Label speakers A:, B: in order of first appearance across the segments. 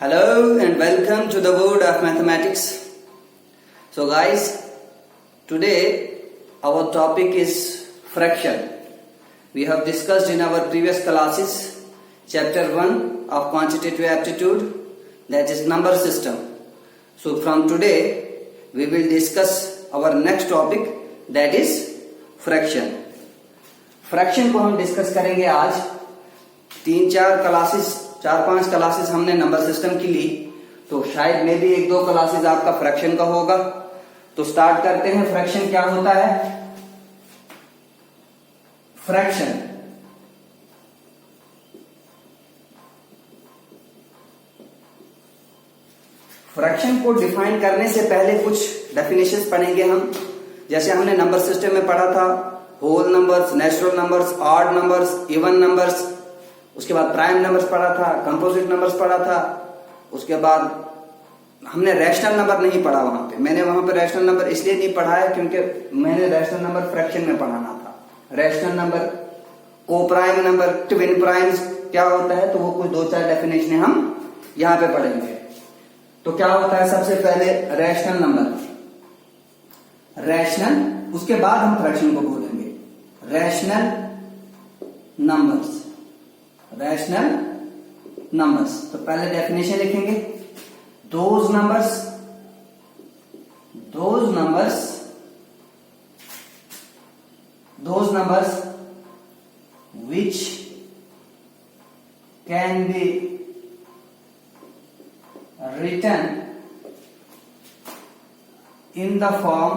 A: Hello and welcome to the world of mathematics. So guys, today our topic is fraction. We have discussed in our previous classes chapter 1 of quantitative aptitude, that is number system. So from today we will discuss our next topic, that is fraction. Fraction को हम discuss करेंगे आज। 4-5 classes हमने number system की ली, तो शायद में भी 1-2 क्लासेस आपका फ्रैक्शन का होगा। तो स्टार्ट करते हैं। फ्रैक्शन क्या होता है? फ्रैक्शन को डिफाइन करने से पहले कुछ डेफिनेशंस पढ़ेंगे हम। जैसे हमने नंबर सिस्टम में पढ़ा था whole numbers, natural numbers, odd numbers, even numbers. उसके बाद प्राइम नंबर्स पढ़ा था, कंपोजिट नंबर्स पढ़ा था। उसके बाद हमने रैशनल नंबर नहीं पढ़ा वहां पे। मैंने वहां पे रैशनल नंबर इसलिए नहीं पढ़ा है क्योंकि मैंने रैशनल नंबर फ्रैक्शन में पढ़ाना था। रैशनल नंबर, को प्राइम नंबर, ट्विन प्राइम्स क्या होता है, तो वो कुछ 2-4 डेफिनेशन हम यहां पे पढ़ेंगे। तो क्या होता है सबसे पहले रैशनल नंबर, रैशनल, उसके बाद हम फ्रैक्शन को बोलेंगे। Rational numbers, rational numbers. तो पहले डेफिनेशन लिखेंगे। those numbers which can be written in the form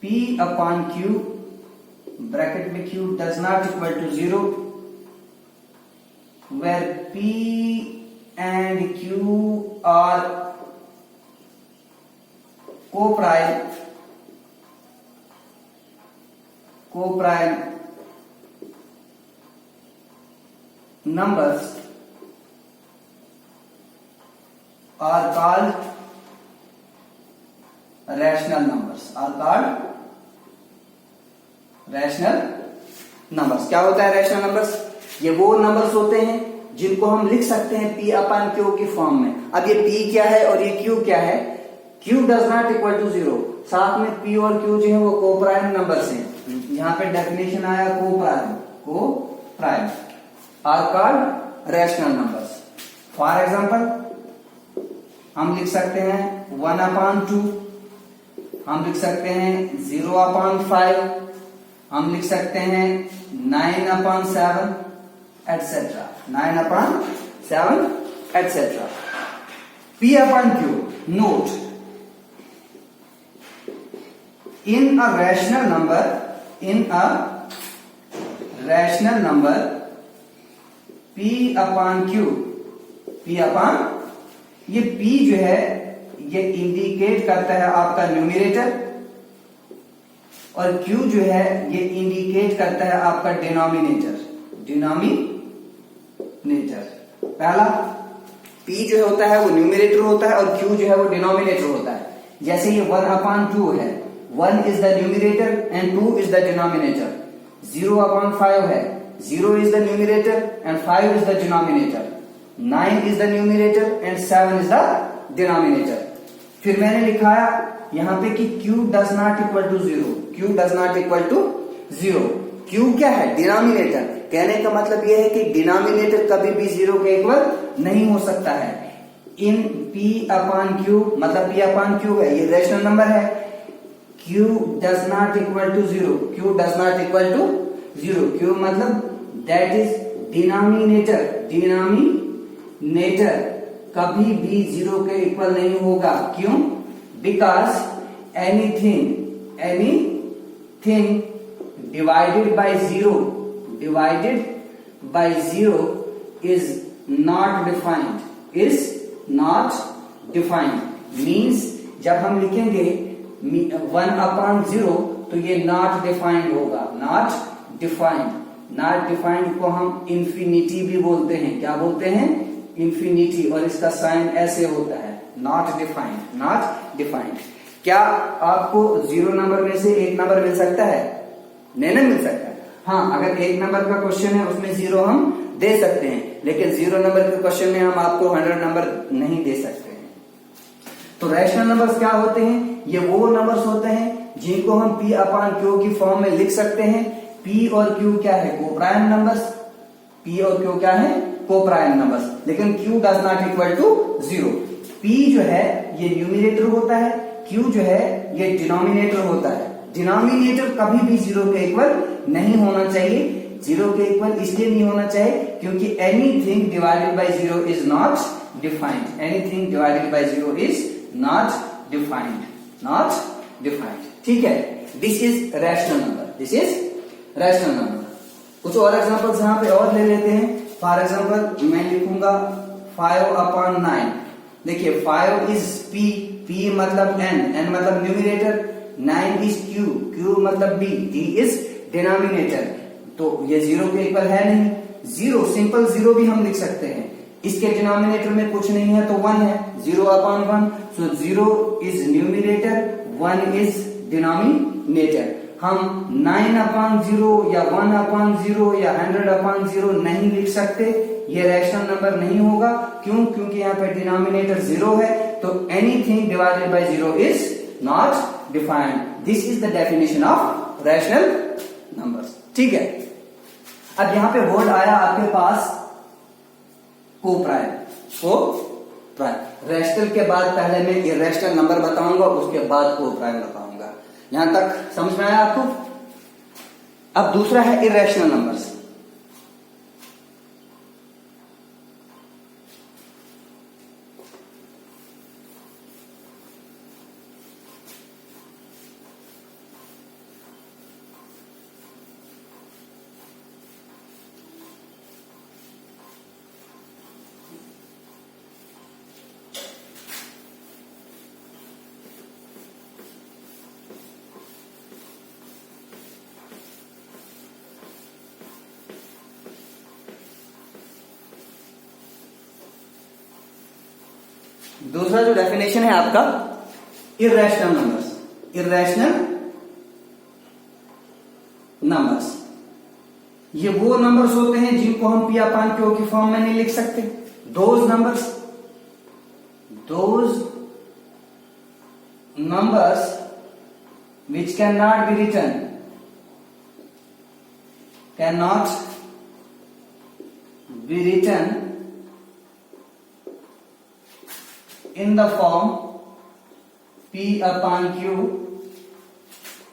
A: P upon Q, bracket में Q does not equal to 0, where P and Q are co-prime numbers are called rational numbers, क्या होता है rational numbers? ये वो numbers होते हैं जिनको हम लिख सकते हैं P अपन Q की फॉर्म में। अब ये P क्या है और ये Q क्या है? Q does not equal to 0। साथ में P और Q जो है वो को प्राइम नंबर्स हैं। यहाँ पे डेफिनेशन आया coprime are called rational numbers. For example हम लिख सकते हैं 1/2, हम लिख सकते हैं 0/5, हम लिख सकते हैं 9/7 etc. 9/7 etc. P upon Q. Note, in a rational number, P upon Q, ये P जो है ये इंडिकेट करता है आपका न्यूमरेटर, और Q जो है ये इंडिकेट करता है आपका डिनोमिनेटर। पहला P जो होता है वो न्यूमरेटर होता है और Q जो है वो डिनोमिनेटर होता है। जैसे ये 1/2 है, 1 is the numerator and 2 is the denominator. 0/5 है, 0 is the numerator and 5 is the denominator. 9 is the numerator and 7 is the denominator. फिर मैंने लिखाया यहां पे कि Q does not equal to 0। Q does not equal to 0। Q क्या है? Denominator. कहने का मतलब यह है कि डिनोमिनेटर कभी भी 0 के इक्वल नहीं हो सकता है। इन P upon Q, मतलब P upon Q है, ये रैशनल नंबर है। Q does not equal to 0. Q does not equal to 0. Q मतलब that is डिनोमिनेटर कभी भी 0 के इक्वल नहीं होगा। क्यों? Because anything divided by 0 is not defined, means जब हम लिखेंगे 1/0 तो ये नॉट डिफाइंड होगा। नॉट डिफाइंड को हम इंफिनिटी भी बोलते हैं। क्या बोलते हैं? इंफिनिटी। और इसका साइन ऐसे होता है, नॉट डिफाइंड। क्या आपको 0 नंबर में से 1 नंबर मिल सकता है? नहीं मिल सकता। हाँ, अगर 1 नंबर का क्वेश्चन है उसमें 0 हम दे सकते हैं, लेकिन 0 नंबर के क्वेश्चन में हम आपको 100 नंबर नहीं दे सकते हैं। तो रैशनल नंबर्स क्या होते हैं? ये वो नंबर्स होते हैं जिनको हम P अपॉन Q की फॉर्म में लिख सकते हैं। P और Q क्या है? Coprime numbers. P और Q क्या है? Coprime numbers. लेकिन Q does not equal to 0। P जो है ये न्यूमिनेटर होता है, Q जो है ये डिनोमिनेटर होता है। डिनोमिनेटर कभी भी 0 के इक्वल नहीं होना चाहिए। 0 के इक्वल इसलिए नहीं होना चाहिए क्योंकि anything divided by 0 is not defined. Anything divided by 0 is not defined. Not defined. ठीक है, this is rational number. This is rational number. कुछ और एग्जांपल्स यहां पे और ले लेते हैं। फॉर एग्जांपल मैं लिखूंगा 5 अपॉन 9। देखिए 5 इज P, P मतलब N, N मतलब न्यूमिनेटर, 9 इज Q, Q मतलब D, D इज डिनोमिनेटर। तो ये 0 के इक्वल है नहीं। 0 सिंपल 0 भी हम लिख सकते हैं। इसके डिनोमिनेटर में कुछ नहीं है तो 1 है। 0 upon 1, so 0 is numerator, 1 is denominator. हम 9 अपॉन 0 या 1 अपॉन 0 या 100 अपॉन 0 नहीं लिख सकते। ये रैशनल नंबर नहीं होगा। क्यों? क्योंकि यहाँ पे डिनोमिनेटर 0 है, तो anything divided by 0 is not defined. This is the definition of rational numbers. ठीक है, अब यहां पे वर्ड आया आपके पास कोप्राइम। कोप्राइम रैशनल के बाद पहले मैं इरैशनल नंबर बताऊंगा, उसके बाद कोप्राइम बताऊंगा। यहां तक समझ में आया आपको? अब दूसरा है इरैशनल नंबर्स। दूसरा जो डेफिनेशन है आपका इरैशनल नंबर्स। इरैशनल नंबर्स ये वो नंबर्स होते हैं जिनको हम P अपॉन Q की फॉर्म में नहीं लिख सकते। Those numbers which cannot be written, cannot be written in the form P upon Q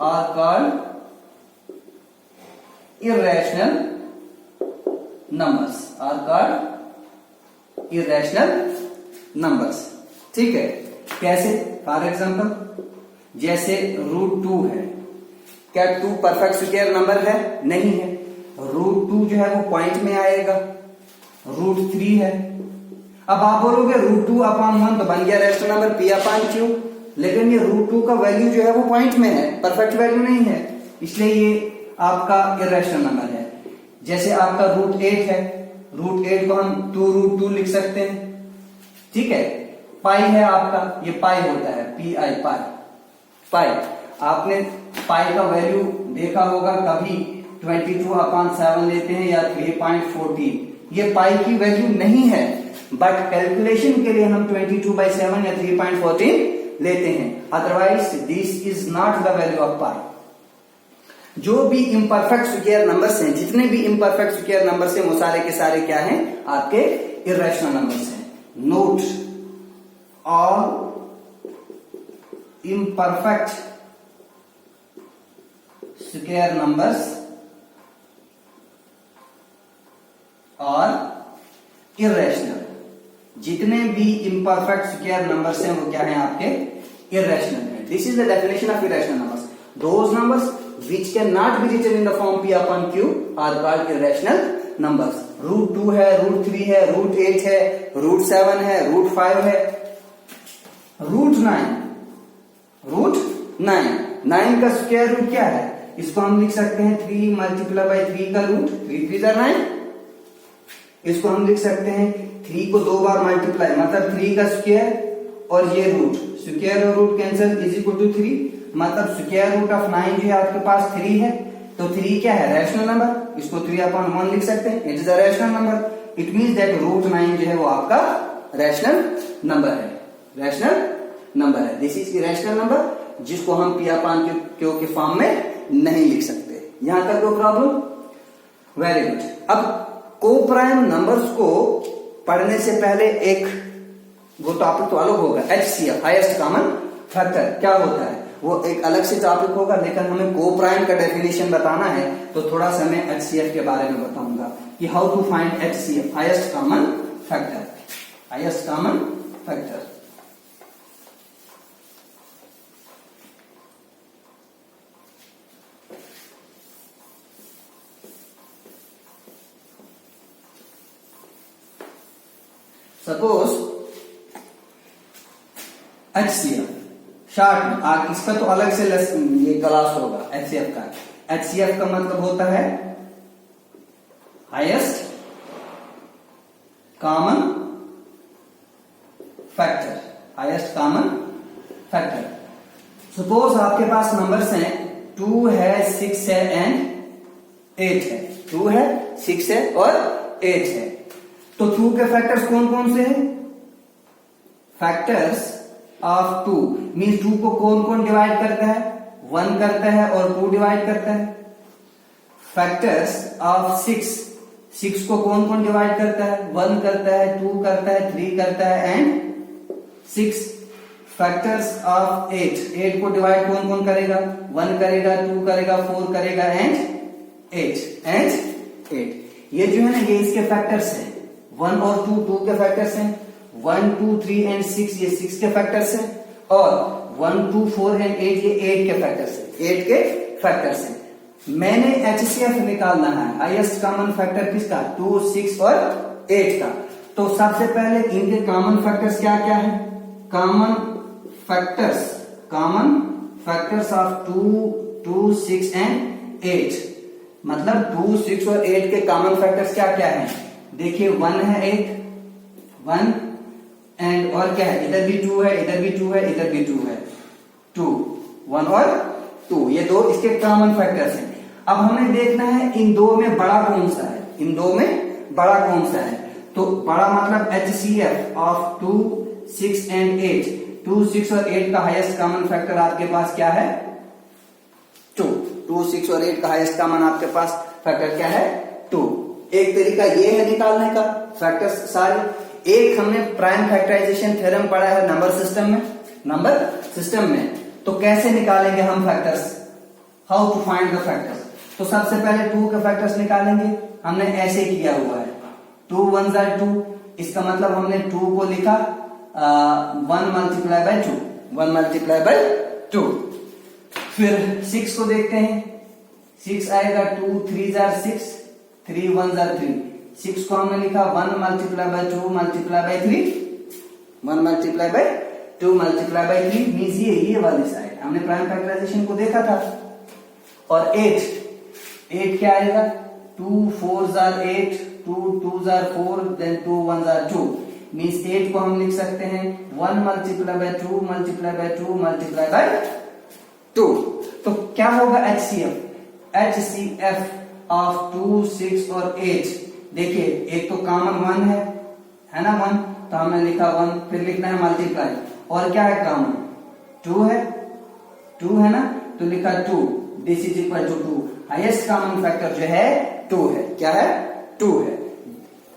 A: are called irrational numbers, are called irrational numbers। ठीक है, कैसे? फॉर एग्जाम्पल जैसे √2 है। क्या 2 परफेक्ट स्क्वायर नंबर है? नहीं है। √2 जो है वो पॉइंट में आएगा। √3 है। अब आप बोलोगे √2 अपॉन 1 तो बन गया rational number P upon Q, लेकिन ये √2 का वैल्यू जो है वो पॉइंट में है, परफेक्ट वैल्यू नहीं है, इसलिए ये आपका इरैशनल नंबर है। जैसे आपका √8 है, √8 को हम 2√2 लिख सकते हैं। ठीक है, पाई है आपका, ये पाई होता है, PI पाई। आपने पाई का वैल्यू देखा होगा कभी 22 अपॉन 7 लेते हैं या 3.14। ये पाई की वैल्यू नहीं है, बट कैलकुलेशन के लिए हम 22/7 या 3.14 लेते हैं। Otherwise this is not the value of pi. जो भी इम्परफेक्ट स्क्वायर नंबर्स हैं, जितने भी इम्परफेक्ट स्क्वायर नंबर्स हैं, वो सारे के सारे क्या हैं? आपके इरैशनल नंबर्स हैं। Note, all imperfect square numbers और irrational। जितने भी imperfect square numbers हैं वो क्या हैं? आपके irrational हैं। This is the definition of irrational numbers। Those numbers which cannot be written in the form P upon Q are called irrational numbers। √2 है, √3 है, √8 है, √7 है, √5 है, √9 का स्क्वायर रूट क्या है? इसको हम लिख सकते हैं 3 मल्टीप्लाई बाई 3 का रूट, 3 3 9। इसको हम लिख सकते हैं 3 को 2 बार मल्टीप्लाई, मतलब 3 का स्क्वायर और ये रूट, स्क्वायर और root cancel is equal to 3, मतलब स्क्वायर रूट ऑफ 9 जो है आपके पास 3 है। तो 3 क्या है? Rational number. इसको 3 अपॉन 1 लिख सकते हैं, it is a rational number. It means that root 9 जो है वो आपका रैशनल नंबर है, रैशनल नंबर है। दिस इज रैशनल नंबर जिसको हम पी अपान क्यू के फॉर्म में नहीं लिख सकते। यहां तक कोई प्रॉब्लम? Very good. अब कोप्राइम नंबर्स को पढ़ने से पहले एक वो टॉपिक तो अलग होगा, HCF हाईएस्ट कॉमन फैक्टर क्या होता है वो एक अलग से टॉपिक होगा, लेकिन हमें कोप्राइम का डेफिनेशन बताना है तो थोड़ा सा मैं HCF के बारे में बताऊंगा कि how to find HCF highest common factor, highest common factor. Suppose HCF short में, इसका तो अलग से ये क्लास होगा HCF का। HCF का मतलब होता है highest common factor, highest common factor. Suppose आपके पास नंबर्स हैं 2 है, 6 है एंड 8 है, 2 है, 6 है और 8 है। तो 2 के फैक्टर्स कौन कौन से हैं? फैक्टर्स ऑफ 2 मीन्स 2 को कौन कौन डिवाइड करता है? 1 करता है और 2 डिवाइड करता है। फैक्टर्स ऑफ 6 को कौन कौन डिवाइड करता है? 1 करता है, 2 करता है, 3 करता है एंड 6। फैक्टर्स ऑफ 8 को डिवाइड कौन कौन करेगा? 1 करेगा, 2 करेगा, 4 करेगा एंड 8। ये जो है ना ये इसके फैक्टर्स हैं। 1 और 2 के फैक्टर्स हैं, 1, 2, 3 एंड 6 ये 6 के फैक्टर्स हैं और 1, 2, 4 एंड 8 ये 8 के फैक्टर्स हैं, 8 के फैक्टर्स हैं। मैंने HCF निकालना है, हाईएस्ट कॉमन फैक्टर किसका? 2, 6 और 8 का। तो सबसे पहले इनके कॉमन फैक्टर्स क्या क्या है? कॉमन फैक्टर्स ऑफ 2, 6 एंड 8, मतलब 2, 6 और 8 के कॉमन फैक्टर्स क्या क्या हैं? देखिए 1 है, 1 एंड और क्या है? इधर भी 2 है, इधर भी 2 है, इधर भी 2 है, 2, 1 और 2, ये दो इसके कॉमन फैक्टर्स हैं। अब हमें देखना है इन दो में बड़ा कौन सा है, इन दो में बड़ा कौन सा है। तो बड़ा मतलब HCF ऑफ 2, 6 एंड 8, 2, 6 और 8 का हाईएस्ट कॉमन फैक्टर आपके पास क्या है? 2, 6 और 8 का हाईएस्ट कॉमन आपके पास फैक्टर क्या है? 2। एक तरीका ये है निकालने का फैक्टर्स सारे। एक हमने प्राइम फैक्टराइजेशन थ्योरम पढ़ा है नंबर सिस्टम में, तो कैसे निकालेंगे हम factors, how to find the factors. तो सबसे पहले 2 के फैक्टर्स निकालेंगे, हमने ऐसे किया हुआ है 2 1 2, इसका मतलब हमने 2 को लिखा 1 मल्टीप्लाई बाय 2, 1 मल्टीप्लाई बाय 2। फिर 6 को देखते हैं, 6 आएगा 2 3 6, 3 1 3, 6 को हमने लिखा 1 multiply by 2 multiply by 3, 1 multiply by 2 multiply by 3 means ये वाली साइड हमने प्राइम फैक्टराइजेशन को देखा था। और 8 क्या आएगा? 2 4 8, 2 2 4, देन 2 1 2 मींस 8 को हम लिख सकते हैं 1 multiply by 2 multiply by 2 multiply by 2। तो क्या होगा HCF ऑफ 2, 6 और 8। देखिए एक तो कॉमन 1 है ना 1, तो हमने लिखा 1, फिर लिखना है मल्टीप्लाई, और क्या है कॉमन 2 है ना, तो लिखा 2, this is equal to 2। Highest common factor जो है 2 है, क्या है? 2 है।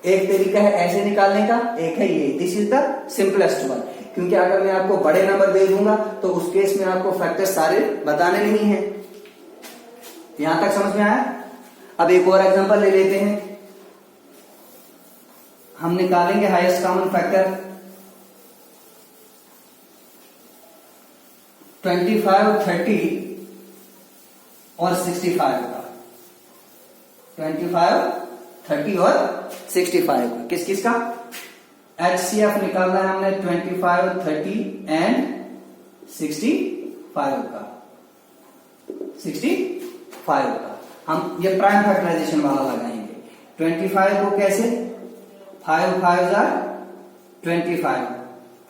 A: एक तरीका है ऐसे निकालने का, एक है ये, this is the simplest one. क्योंकि अगर मैं आपको बड़े नंबर दे दूंगा तो उस केस में आपको फैक्टर सारे बताने नहीं है। यहां तक समझ में आया? अब एक और एग्जांपल ले लेते हैं, हम निकालेंगे हाईएस्ट कॉमन फैक्टर 25, 30 और 65 का। 25, 30 और 65 का किस किस का? HCF निकालना है हमने 25, 30 एंड 65 का, 65 का। हम ये प्राइम फैक्टराइजेशन वाला लगाएंगे। 25 को कैसे? 5 5 25,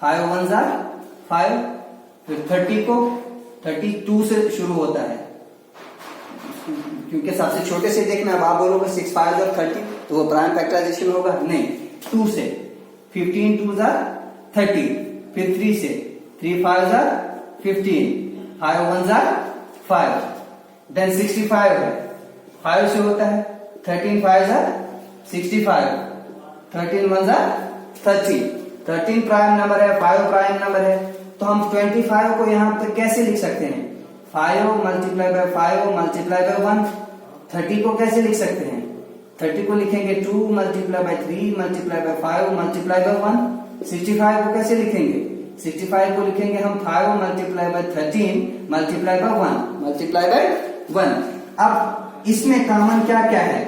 A: 5 1 5। फिर 30 को 32 से शुरू होता है, क्योंकि सबसे छोटे से देखना, अब आप बोलोगे 6 5 और 30, तो वो प्राइम फैक्टराइजेशन होगा नहीं। 2 से 15 2 जार 30, फिर 3 से 3 5 जार 15, 5 1 जार 5, देन 65 है 5 से होता है, 13 5 जार 65, 13 1 जार 30, 13 प्राइम नंबर है, 5 प्राइम नंबर है, तो हम 25 को यहाँ पे कैसे लिख सकते हैं? 5 मल्टीप्लाई बाय 5 मल्टीप्लाई बाय 1। 30 को कैसे लिख सकते हैं? 30 को लिखेंगे 2 multiply by 3 multiply by 5 multiply bye 1। 65 को कैसे लिखेंगे? 65 को लिखेंगे हम 5 multiply bye 13 multiply by 1 multiply by 1। अब इसमें कॉमन क्या क्या है?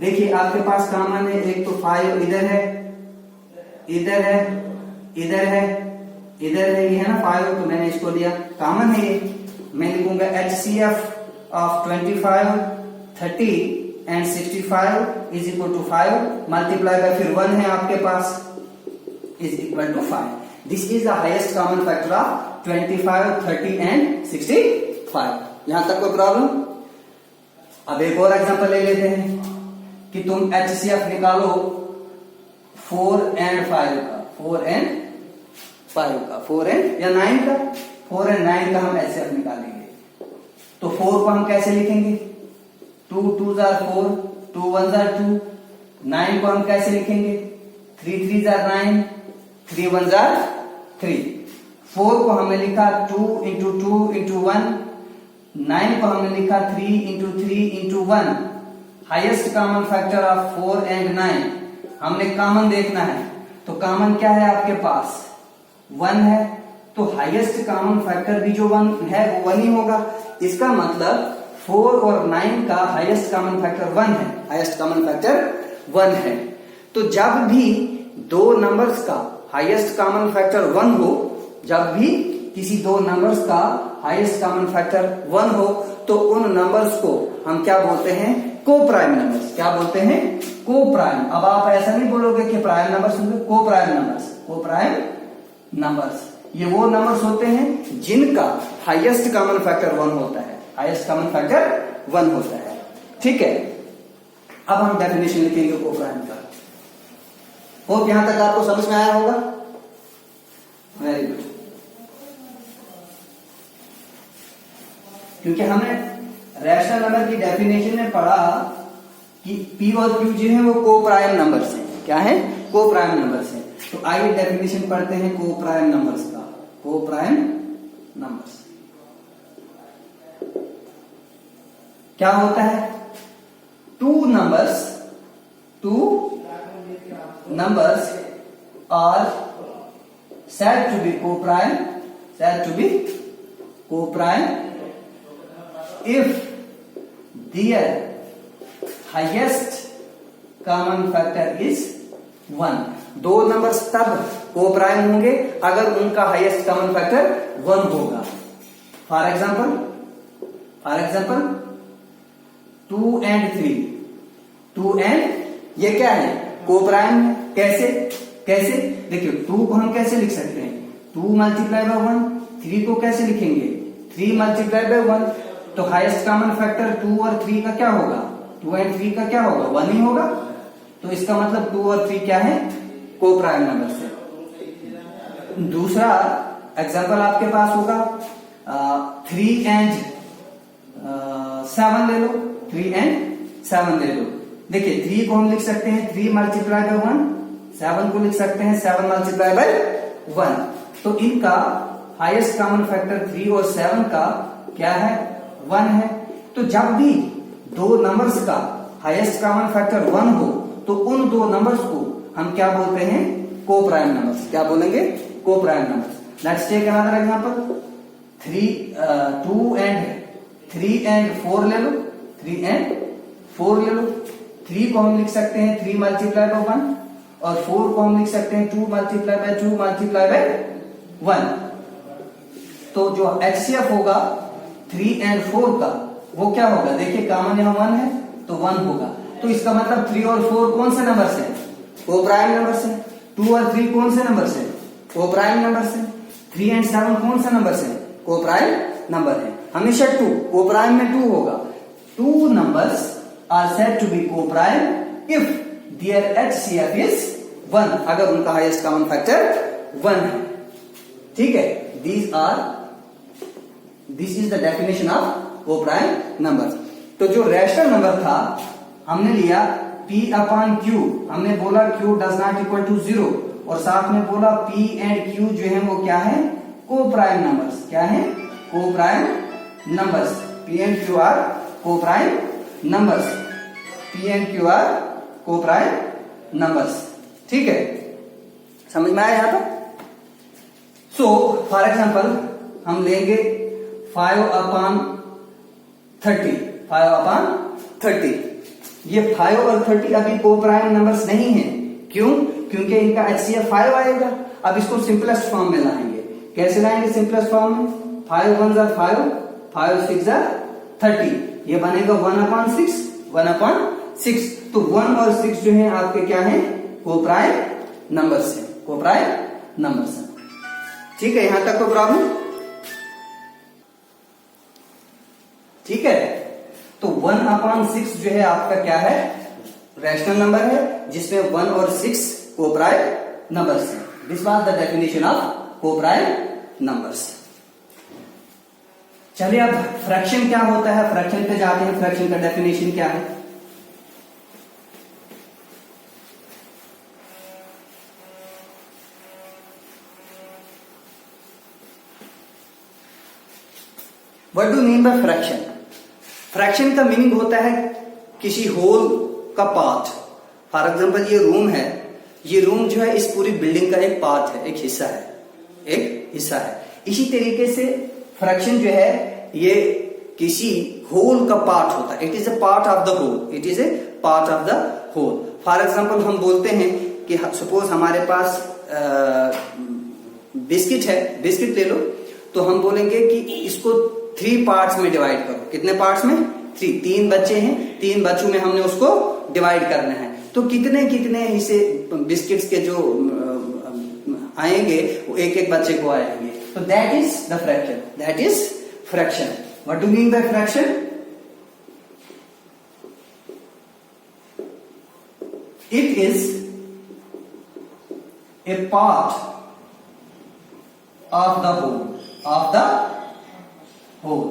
A: देखिए आपके पास कॉमन है, एक तो 5 इधर है, इधर है, इधर है, इधर है, ये है ना 5, तो मैंने इसको लिया कॉमन है ये। मैं लिखूंगा HCF of 25 30 and 65 is equal to 5 multiply by फिर 1 है आपके पास is equal to 5। This is the highest common factor of 25 30 and 65। यहां तक कोई प्रॉब्लम? अब एक और एग्जांपल ले लेते हैं कि तुम HCF निकालो 4 एंड 5 का, 4 एंड 5 का, 4 एंड या 9 का, 4 एंड 9 का हम HCF निकालेंगे। तो 4 को हम कैसे लिखेंगे? 2 2 जार 4, 2 1 जार 2। 9 को हम कैसे लिखेंगे? 3 3 जार 9, 3 1 जार 3। 4 को हमने लिखा 2 इंटू 2 इंटू 1। 9 को हमने लिखा 3 into 3 into 1। Highest common factor of 4 and 9 हमने कॉमन देखना है, तो कॉमन क्या है आपके पास? 1 है, तो हाईएस्ट कॉमन फैक्टर भी जो 1 है वो 1 ही होगा। इसका मतलब 4 और 9 का हाईएस्ट कॉमन फैक्टर 1 है, हाईएस्ट कॉमन फैक्टर 1 है। तो जब भी दो नंबर्स का हाईएस्ट कॉमन फैक्टर 1 हो, जब भी किसी दो नंबर्स का हाईएस्ट कॉमन फैक्टर 1 हो, तो उन नंबर्स को हम क्या बोलते हैं? को प्राइम नंबर्स। क्या बोलते हैं? को प्राइम। अब आप ऐसा नहीं बोलोगे कि प्राइम नंबर्स होंगे, को प्राइम नंबर्स। को प्राइम नंबर्स ये वो नंबर्स होते हैं जिनका हाईएस्ट कॉमन फैक्टर 1 होता है, हाईएस्ट कॉमन फैक्टर 1 होता है। ठीक है, अब हम डेफिनेशन लिखेंगे को प्राइम का। होप यहां तक आपको समझ में आया होगा? Very good. क्योंकि हमने रैशनल नंबर की डेफिनेशन में पढ़ा कि P और Q जो है वो को प्राइम नंबर्स हैं। क्या है? को प्राइम नंबर्स हैं। तो आइए डेफिनेशन पढ़ते हैं को प्राइम नंबर्स का। को प्राइम नंबर्स क्या होता है? Two numbers are said to be co-prime if their highest common factor is 1। दो नंबर्स तब को प्राइम होंगे अगर उनका हाईएस्ट कॉमन फैक्टर 1 होगा। फॉर एग्जाम्पल 2 एंड 3, 2 एंड ये क्या है? को प्राइम है। कैसे देखिए 2 को हम कैसे लिख सकते हैं? 2 मल्टीप्लाई बाय 1। 3 को कैसे लिखेंगे? 3 मल्टीप्लाई बाय 1। तो हाईएस्ट कॉमन फैक्टर 2 और 3 का क्या होगा? 2 एंड 3 का क्या होगा? 1 ही होगा। तो इसका मतलब 2 और 3 क्या है? को प्राइम नंबर से। दूसरा एग्जांपल आपके पास होगा 3 एंड 7 ले लो। 3 एंड 7 ले लो। देखिए 3 को हम लिख सकते हैं 3 मल्टीप्लाई बाय 1। 7 को लिख सकते हैं 7 मल्टीप्लाई बाय 1। तो इनका हाईएस्ट कॉमन फैक्टर 3 और 7 का क्या है? 1 है। तो जब भी दो नंबर्स का हाईएस्ट कॉमन फैक्टर 1 हो, तो उन दो नंबर्स को हम क्या बोलते हैं? को प्राइम नंबर्स। क्या बोलेंगे? को prime numbers. Let's take another example 3 and 4 ले लो। 3 एंड 4 ले लो। 3 को हम लिख सकते हैं 3 मल्टीप्लाई बाय 1 और 4 को हम लिख सकते हैं 2 मल्टीप्लाई बाय 2 मल्टीप्लाई बाय 1। तो जो HCF होगा 3 एंड 4 का वो क्या होगा? देखिए कॉमन यहां 1 है तो 1 होगा। तो इसका मतलब 3 और 4 कौन से नंबर से? को प्राइम नंबर से। 2 और 3 कौन से नंबर से? को प्राइम नंबर से। 3 एंड 7 कौन से नंबर से? को प्राइम नंबर है। हमेशा 2 को प्राइम में 2 होगा। 2 numbers are said to be co-prime if there HCF is 1, अगर उनका हाईएस्ट कॉमन फैक्टर 1 है। ठीक है, this is the definition of को प्राइम नंबर। तो जो रैशनल नंबर था हमने लिया P अपॉन Q, हमने बोला Q does not equal to 0 और साथ में बोला P एंड Q जो है वो क्या है, को प्राइम नंबर्स। क्या है, को prime numbers. P and Q are को prime numbers. P and Q are को प्राइम नंबर्स। ठीक है, समझ में आया यहां तक? सो फॉर एग्जाम्पल हम लेंगे 5 अपॉन 30, 5 अपॉन 30। ये 5 और 30 अभी को प्राइम नंबर्स नहीं है। क्यों? क्योंकि इनका HCF 5 आएगा। अब इसको सिंपलेस्ट फॉर्म में लाएंगे। कैसे लाएंगे सिंपलेस्ट फॉर्म में? 5 1 जार 5, 5 6 जार 30, ये बनेगा 1 अपॉन 6, 1 अपॉन 6। तो 1 और 6 जो है आपके क्या है, को प्राइम नंबर्स है, को प्राइम नंबर्स है। ठीक है, यहां तक तो प्रॉब्लम ठीक है। तो 1 अपॉन 6 जो है आपका क्या है, रैशनल नंबर है जिसमें 1 और 6 को प्राइम नंबर्स है। This was the definition of को प्राइम नंबर्स। चलिए अब फ्रैक्शन क्या होता है, फ्रैक्शन पे जाते हैं। फ्रैक्शन का डेफिनेशन क्या है? What do mean by fraction? Fraction का मीनिंग होता है किसी होल का पार्ट। फॉर एग्जाम्पल ये रूम है, ये रूम जो है इस पूरी बिल्डिंग का एक पार्ट है, एक हिस्सा है, एक हिस्सा है। इसी तरीके से फ्रैक्शन जो है ये किसी होल का पार्ट होता है। It is a part of the whole, it is a part of the whole. For example हम बोलते हैं कि सपोज हमारे पास बिस्किट है, बिस्किट ले लो, तो हम बोलेंगे कि इसको 3 पार्ट्स में डिवाइड करो। कितने पार्ट्स में? 3 बच्चे हैं, 3 बच्चों में हमने उसको डिवाइड करना है। तो कितने कितने हिस्से बिस्किट्स के जो आएंगे वो एक एक बच्चे को आएंगे। तो that is the fraction, that is fraction. What do mean by fraction? It is a part of the whole, of the whole.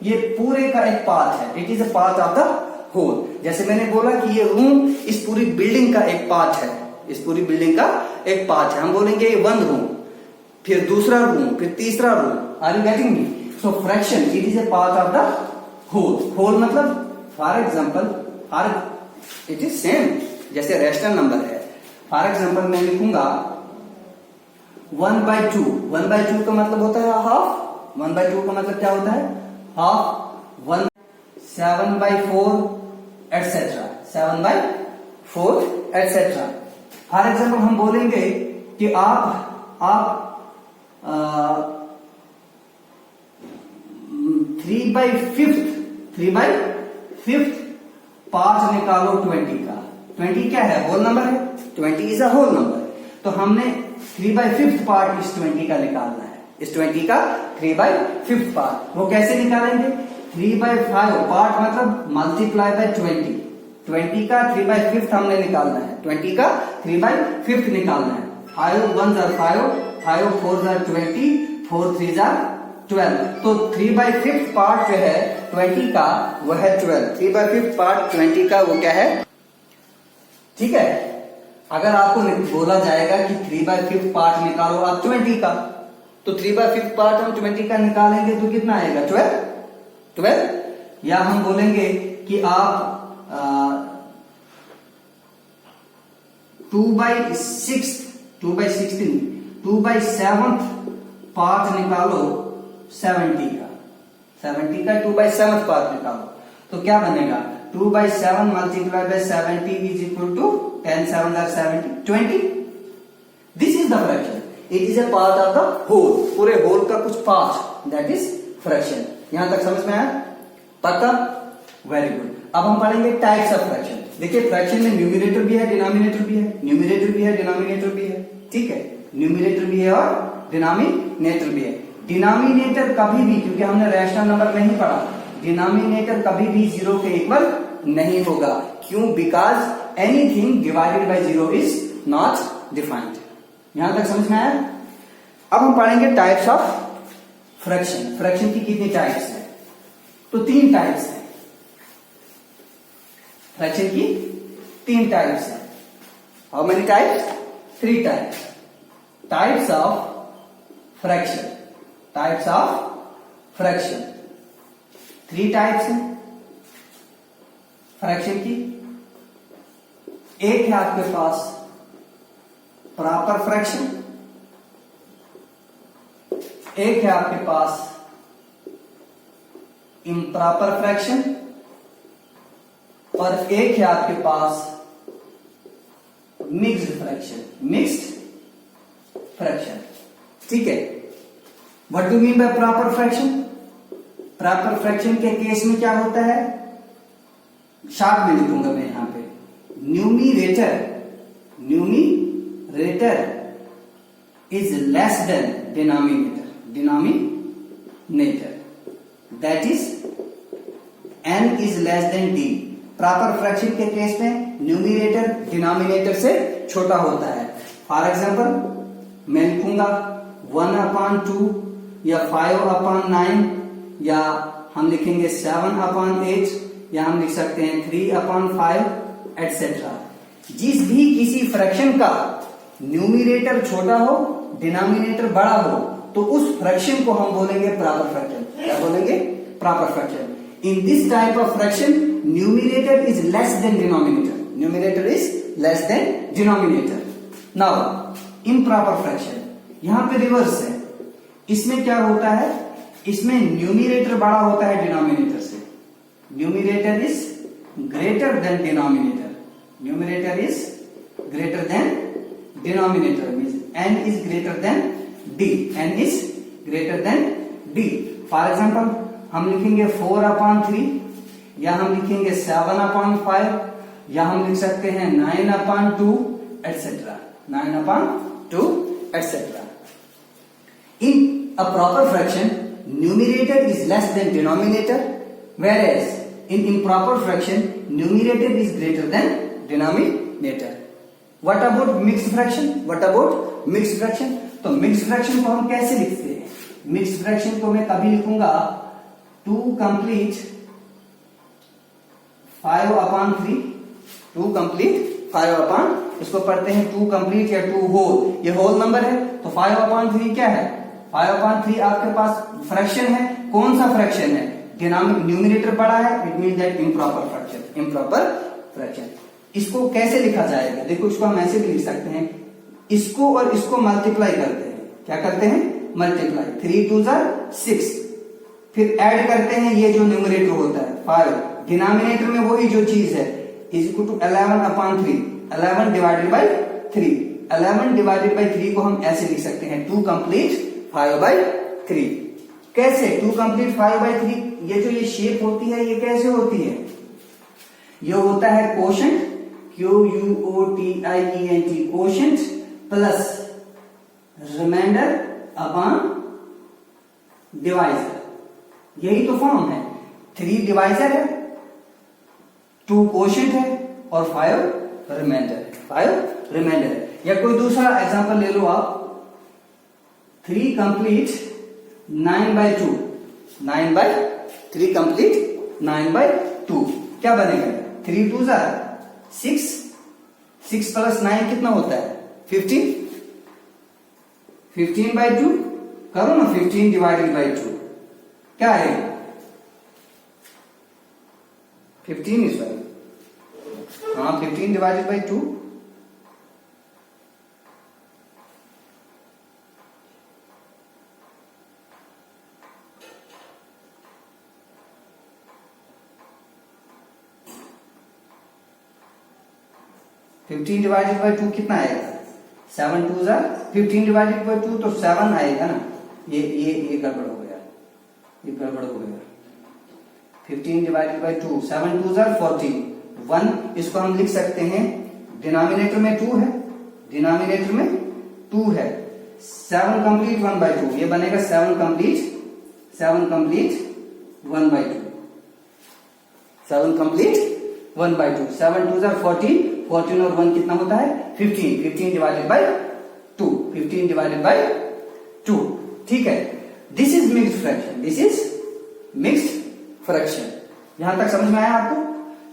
A: ये पूरे का एक पार्ट है, it is a part of the whole. जैसे मैंने बोला कि ये रूम इस पूरी बिल्डिंग का एक पार्ट है, इस पूरी बिल्डिंग का एक पार्ट है। हम बोलेंगे ये 1 रूम, फिर दूसरा रूम, फिर तीसरा room. Are you getting me? So fraction it is a part of the whole. Whole मतलब for example it is same जैसे रैशनल नंबर है। फॉर एग्जाम्पल मैं लिखूंगा 1/2। 1/2 का मतलब होता है हाफ। 1/2 का मतलब क्या होता है? Half. 1 7/4 etcetera, 7/4 etcetera. For example हम बोलेंगे कि आप 3/5 पार्ट निकालो 20 का। 20 क्या है? होल नंबर है। 20 इज अ होल नंबर। तो हमने 3/5 पार्ट इस 20 का निकालना है। इस 20 का 3/5 पार्ट। वो कैसे निकालेंगे? 3/5 पार्ट मतलब मल्टीप्लाई बाय 20। 20 का 3/5 हमने निकालना है, 20 का 3/5 निकालना है। 5 1 जार 5, 5 4 जार 20, 4 3 जार 12। तो 3/5 पार्ट जो है 20 का वो है 12। 3/5 पार्ट 20 का वो क्या है? ठीक है। अगर आपको बोला जाएगा कि 3/5 पार्ट निकालो आप 20 का, तो 3/5 पार्ट हम 20 का निकालेंगे तो कितना आएगा? 12। या हम बोलेंगे कि आप 2/7 पार्ट निकालो 70 का। 70 का 2/7 पार्ट निकालो तो क्या बनेगा? 2/7 multiply by 70 is equal to 10 7 are 70 20। This is the fraction. It is a part of the whole. पूरे होल का कुछ पार्ट, दैट इज फ्रैक्शन। यहां तक समझ में आया? पक्का? Very good. अब हम पढ़ेंगे टाइप्स ऑफ फ्रैक्शन। देखिए फ्रैक्शन में न्यूमिनेटर भी है, डिनोमिनेटर भी है। न्यूमिनेटर भी है, डिनोमिनेटर भी है। ठीक है, न्यूमिनेटर भी है और डिनोमिनेटर भी है। डिनोमिनेटर कभी भी, क्योंकि हमने रैशनल नंबर नहीं पढ़ा, डिनोमिनेटर कभी भी 0 के इक्वल नहीं होगा। क्यों? Because anything divided by zero is not defined. यहां तक समझ में आया? अब हम पढ़ेंगे टाइप्स ऑफ फ्रैक्शन। फ्रैक्शन की कितनी टाइप्स है? तो 3 टाइप्स है। फ्रैक्शन की 3 टाइप्स है। How many types? 3 types. Types of fraction. Types of fraction 3 types है फ्रैक्शन की। एक है आपके पास प्रॉपर फ्रैक्शन, एक है आपके पास इम्प्रॉपर फ्रैक्शन, और एक है आपके पास मिक्स्ड फ्रैक्शन। मिक्स्ड फ्रैक्शन, ठीक है। What do mean by proper fraction? Proper fraction के केस में क्या होता है? शॉर्ट में लिखूंगा मैं यहां पे, numerator is less than denominator. That is n is less than d। Proper fraction के केस में न्यूमिरेटर डिनोमिनेटर से छोटा होता है। फॉर एग्जाम्पल मैं लिखूंगा 1/2 या 5/9, या हम लिखेंगे 7/8, या हम लिख सकते हैं 3/5 एटसेट्रा। जिस भी किसी फ्रैक्शन का न्यूमिरेटर छोटा हो, डिनोमिनेटर बड़ा हो, तो उस फ्रैक्शन को हम बोलेंगे प्रॉपर फ्रैक्शन। क्या बोलेंगे? Proper fraction. In this type of fraction numerator is less than denominator. Numerator is less than denominator. Now improper fraction, यहां पे रिवर्स है। इसमें क्या होता है? इसमें न्यूमिरेटर बड़ा होता है डिनोमिनेटर से। Numerator is greater than denominator. Numerator is greater than denominator, means n is greater than d। n is greater than d। For example हम लिखेंगे 4/3, या हम लिखेंगे 7/5, या हम लिख सकते हैं 9/2 etcetera. 9/2 etcetera. In a proper fraction, numerator is less than denominator, whereas in improper fraction, numerator is greater than denominator. What about mixed fraction? What about mixed fraction? तो mixed fraction को हम कैसे लिखते हैं? mixed fraction को मैं कभी लिखूंगा 2 complete 5/3। 2 complete 5/, इसको पढ़ते हैं 2 complete या 2 whole। ये होल नंबर है, तो 5/3 क्या है? 5/3 आपके पास फ्रैक्शन है। कौन सा फ्रैक्शन है? न्यूमिनेटर बड़ा है, it mean that improper fraction. Improper fraction. इसको कैसे लिखा जाएगा? देखो, इसको हम ऐसे भी लिख सकते हैं, इसको और इसको मल्टीप्लाई करते हैं। क्या करते हैं? मल्टीप्लाई। 3 2 6, फिर ऐड करते हैं ये जो न्यूमरेटर होता है 5, डिनोमिनेटर में वही जो चीज है, is equal to 11/3। 11 divided by 3। 11 divided by 3 को हम ऐसे लिख सकते हैं 2 complete 5/3। कैसे? 2 complete 5/3। ये जो ये शेप होती है, ये कैसे होती है? ये होता है quotient, QUOTIENT, quotient plus remainder upon divisor. यही तो फॉर्म है। 3 डिवाइजर है, 2 कोशेंट है, और 5 रिमाइंडर है। या कोई दूसरा एग्जांपल ले लो आप, 3 complete 9/2। 3 complete 9/2 क्या बनेगा? 3 2 6, 6 प्लस 9 कितना होता है? 15। 15/2 करो ना, 15 डिवाइडेड बाई 2 क्या है? 15 इज राइट। हाँ, 15 divided by 2। Fifteen divided by 2 कितना आएगा? 7 2 15 डिवाइडेड बाई 2 तो 7 आएगा ना। ये गड़बड़ हो गया, ये गड़बड़ हो गया। 15 डिवाइडेड बाई 2, 7 2 14। 1 इसको हम लिख सकते हैं, डिनोमिनेटर में 2 है, डिनोमिनेटर में 2 है। 7 complete 1/2, ये बनेगा 7 complete 1/2। 7 complete 1/2, 7 2 14, 14 और 1 कितना होता है 15, 15 डिवाइडेड बाय 2, 15 डिवाइडेड बाय 2। ठीक है, this is mixed fraction, this is mixed fraction. यहां तक समझ में आया आपको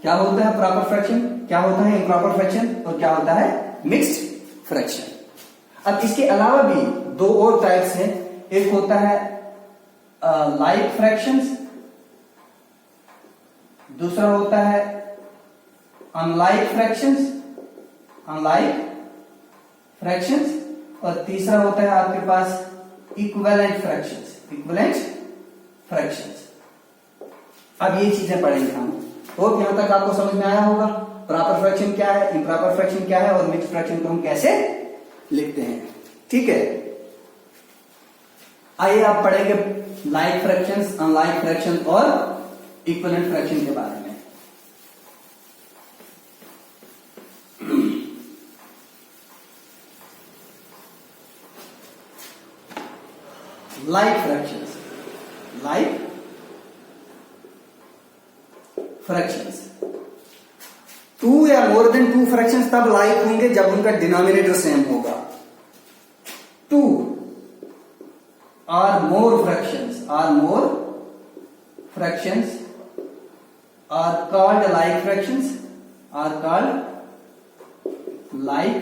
A: क्या होता है प्रॉपर फ्रैक्शन, क्या होता है इम्प्रॉपर फ्रैक्शन और क्या होता है मिक्स्ड फ्रैक्शन। अब इसके अलावा भी दो और टाइप्स हैं, एक होता है लाइक फ्रैक्शंस, दूसरा होता है अनलाइक फ्रैक्शंस, अनलाइक फ्रैक्शंस, और तीसरा होता है आपके पास इक्विवेलेंट फ्रैक्शंस, इक्विवेलेंट फ्रैक्शंस। अब ये चीजें पढ़ेंगे हम। तो यहां तक आपको समझ में आया होगा प्रॉपर फ्रैक्शन क्या है, इम्प्रॉपर फ्रैक्शन क्या है और मिक्स्ड फ्रैक्शन को हम कैसे लिखते हैं। ठीक है, आइए आप पढ़ेंगे लाइक फ्रैक्शंस, अनलाइक फ्रैक्शन और इक्विवेलेंट फ्रैक्शन के बारे में। Like fractions, like fractions, two या मोर देन टू फ्रैक्शंस तब लाइक होंगे जब उनका डिनोमिनेटर सेम होगा। Two or more fractions, or more fractions are called like fractions, are called like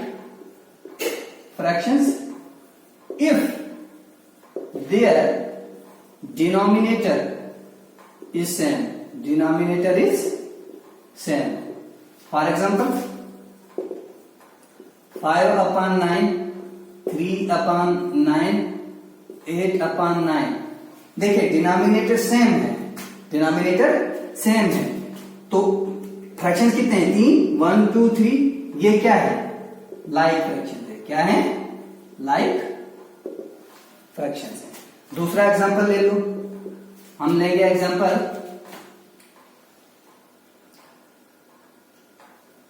A: fractions if their denominator is same, denominator is same. For example, 5/9, 3/9, 8/9। देखिए denominator same है, denominator same है, तो fraction कितने हैं 3, 1 2 3, ये क्या है लाइक फ्रैक्शन है, क्या है लाइक फ्रैक्शन है। दूसरा एग्जांपल ले लो, हम लेंगे एग्जांपल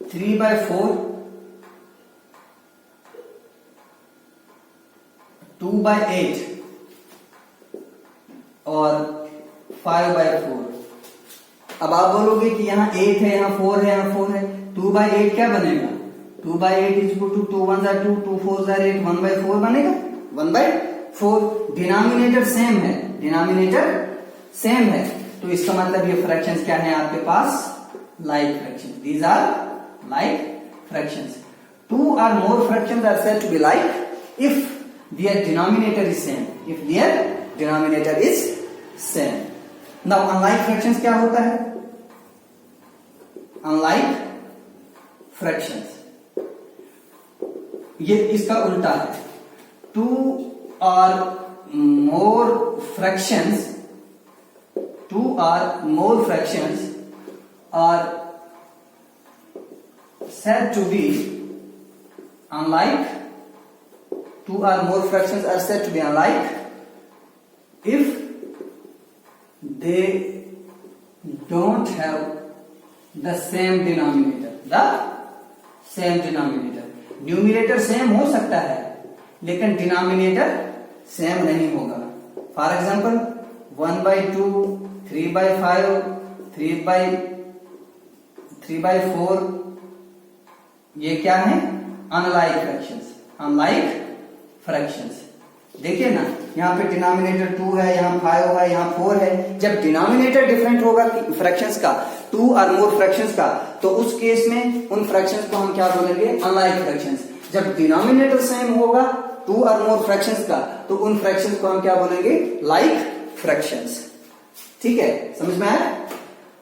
A: 3/4, 2/8 और 5/4। अब आप बोलोगे कि यहाँ 8 है, यहाँ 4 है, यहाँ 4 है, 2/8 क्या बनेगा 2/8 इज इक्वल टू 2 1 2, 2 4 8, 1/4 बनेगा 1/4। डिनोमिनेटर सेम है, डिनोमिनेटर सेम है, तो इसका मतलब ये फ्रैक्शंस क्या है आपके पास like fraction, these are like fractions. Two or more fractions are said to be like if their denominator is same, if their denominator is same. Now unlike fractions क्या होता है, अनलाइक फ्रैक्शंस ये इसका उल्टा है। Two or more fractions, two or more fractions are said to be unlike, two or more fractions are said to be unlike if they don't have the same denominator, the same denominator। Numerator same हो सकता है लेकिन denominator same नहीं होगा। For example 1/2, 3/5, 3/4, ये क्या है unlike fractions, unlike fractions. देखिए ना यहाँ पे डिनोमिनेटर 2 है, यहाँ 5 है, यहाँ 4 है। जब डिनोमिनेटर डिफरेंट होगा फ्रैक्शंस का, 2 और मोर फ्रैक्शंस का, तो उस केस में उन फ्रैक्शंस को हम क्या बोलेंगे अनलाइक फ्रैक्शंस। जब डिनोमिनेटर सेम होगा 2 और मोर फ्रैक्शंस का, तो उन फ्रैक्शंस को हम क्या बोलेंगे लाइक फ्रैक्शंस। ठीक है, समझ में आया।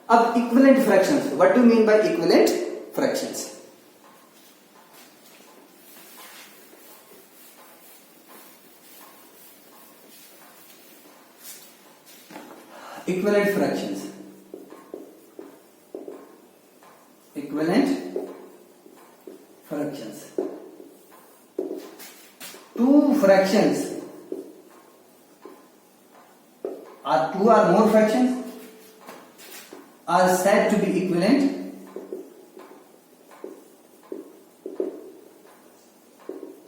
A: अब equivalent fractions, what do mean by equivalent fractions. equivalent fractions, equivalent fractions, two fractions or two or more fractions are said to be equivalent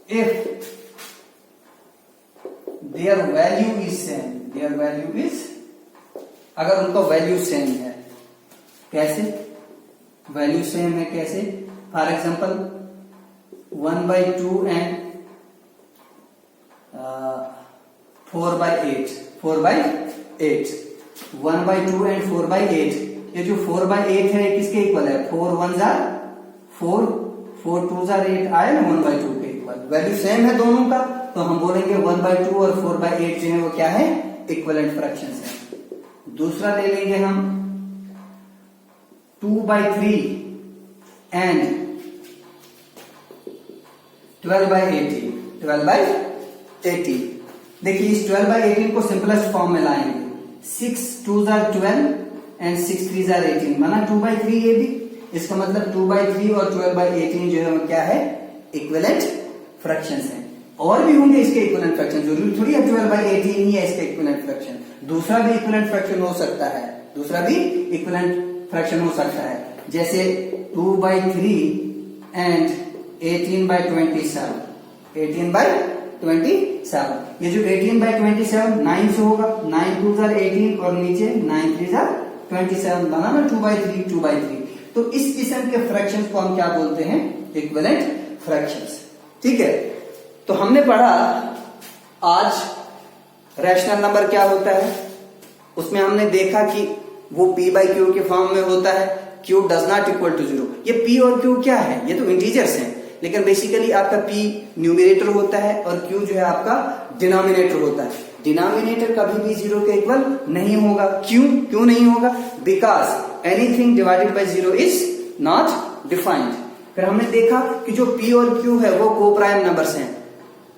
A: if their value is same, their value is, अगर उनका value same है। कैसे, value same है कैसे? For example 1/2 and 4/8 1/2 and 4/8, ये जो 4/8 है किसके इक्वल है? 4 1 जार 4, 4 2 जार 8 आया ना 1/2 के इक्वल। वैल्यू सेम है दोनों का, तो हम बोलेंगे 1/2 और 4/8 जो है वो क्या है? इक्विवेलेंट फ्रैक्शंस है। दूसरा ले लेंगे हम 2/3 एंड 12/18। देखिए इस 12/18 को सिंपलेस्ट फॉर्म में लाएंगे। 6 2 जार 12 एंड 6 3 जार 18 माना 2/3 ये भी। इसका मतलब 2/3 और 12/18 जो है वो क्या है? इक्विवेलेंट फ्रैक्शंस है। और भी होंगे इसके इक्विवेलेंट फ्रैक्शन, जरूरी थोड़ी है 12/18 ही है इसके इक्विवेलेंट फ्रैक्शन। दूसरा भी इक्विवेलेंट फ्रैक्शन हो सकता है, जैसे 2/3 एंड 18/27। ये जो 18/27 9 से होगा, 9 2 जार 18 और नीचे 9 3 जार 27 बना ना 2/3। तो इस किस्म के फ्रैक्शंस को हम क्या बोलते हैं? Equivalent fractions. ठीक है, तो हमने पढ़ा आज रैशनल नंबर क्या होता है। उसमें हमने देखा कि वो p/q के फॉर्म में होता है, q does not equal to 0। ये p और q क्या है? ये तो इंटीजर्स हैं, लेकिन बेसिकली आपका p न्यूमरेटर होता है और q जो है आपका डिनोमिनेटर होता है। डिनोमिनेटर कभी भी 0 के इक्वल नहीं होगा। क्यों नहीं होगा? Because anything divided by 0 is not defined. फिर हमने देखा कि जो p और q है वो कोप्राइम नंबर्स हैं,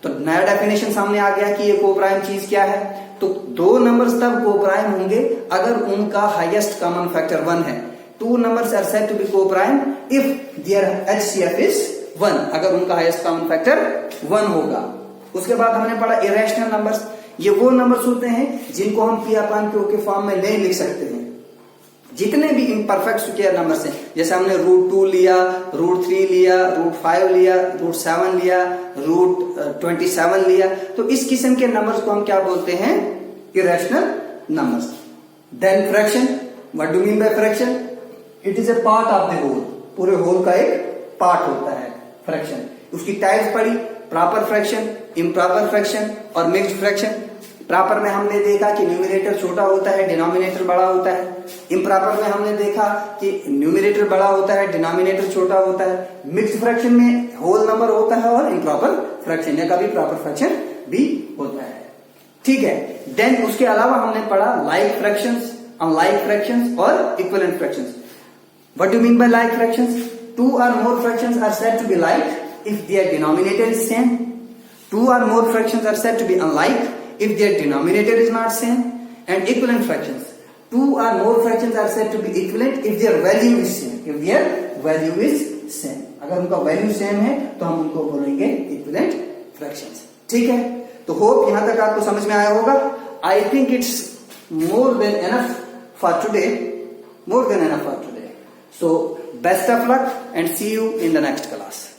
A: तो नया डेफिनेशन सामने आ गया कि ये कोप्राइम चीज क्या है। तो दो नंबर्स तब कोप्राइम होंगे अगर उनका हाईएस्ट कॉमन फैक्टर 1 है। Two numbers are said to be coprime if there HCF is 1, अगर उनका हाईएस्ट कॉमन फैक्टर 1 होगा। उसके बाद हमने पढ़ा इरेशनल नंबर्स। ये वो नंबर्स होते हैं जिनको हम p/q के फॉर्म में नहीं लिख सकते हैं। जितने भी इम्परफेक्ट स्क्वायर नंबर्स हैं, जैसे हमने √2 लिया, √3 लिया, √5 लिया, √7 लिया, √27 लिया, तो इस किस्म के नंबर्स को हम क्या बोलते हैं? Irrational numbers. Then fraction, what do mean by fraction? It is a part of the whole, पूरे होल का एक पार्ट होता है फ्रैक्शन। उसकी टाइप्स पढ़ी, प्रॉपर फ्रैक्शन, इम्प्रॉपर फ्रैक्शन और मिक्स्ड फ्रैक्शन। प्रॉपर में हमने देखा कि न्यूमरेटर छोटा होता है, डिनोमिनेटर बड़ा होता है। इम्प्रॉपर में हमने देखा कि न्यूमरेटर बड़ा होता है, डिनोमिनेटर छोटा होता है। मिक्स्ड फ्रैक्शन में होल नंबर होता है और इम्प्रॉपर फ्रैक्शन या कभी प्रॉपर फ्रैक्शन भी होता है। ठीक है, देन उसके अलावा हमने पढ़ा लाइक फ्रैक्शंस, अनलाइक फ्रैक्शंस और equivalent fractions. What do mean bye like fractions? 2 or more fractions are said to be like if their denominator is same. 2 or more fractions are said to be unlike if their denominator is not same. And equivalent fractions, 2 or more fractions are said to be equivalent if their value is same. अगर उनका value same है तो हम उनको बोलेंगे equivalent fractions. ठीक है, तो होप यहां तक आपको समझ में आया होगा। I think it's more than enough for today. So best of luck and see you in the next class.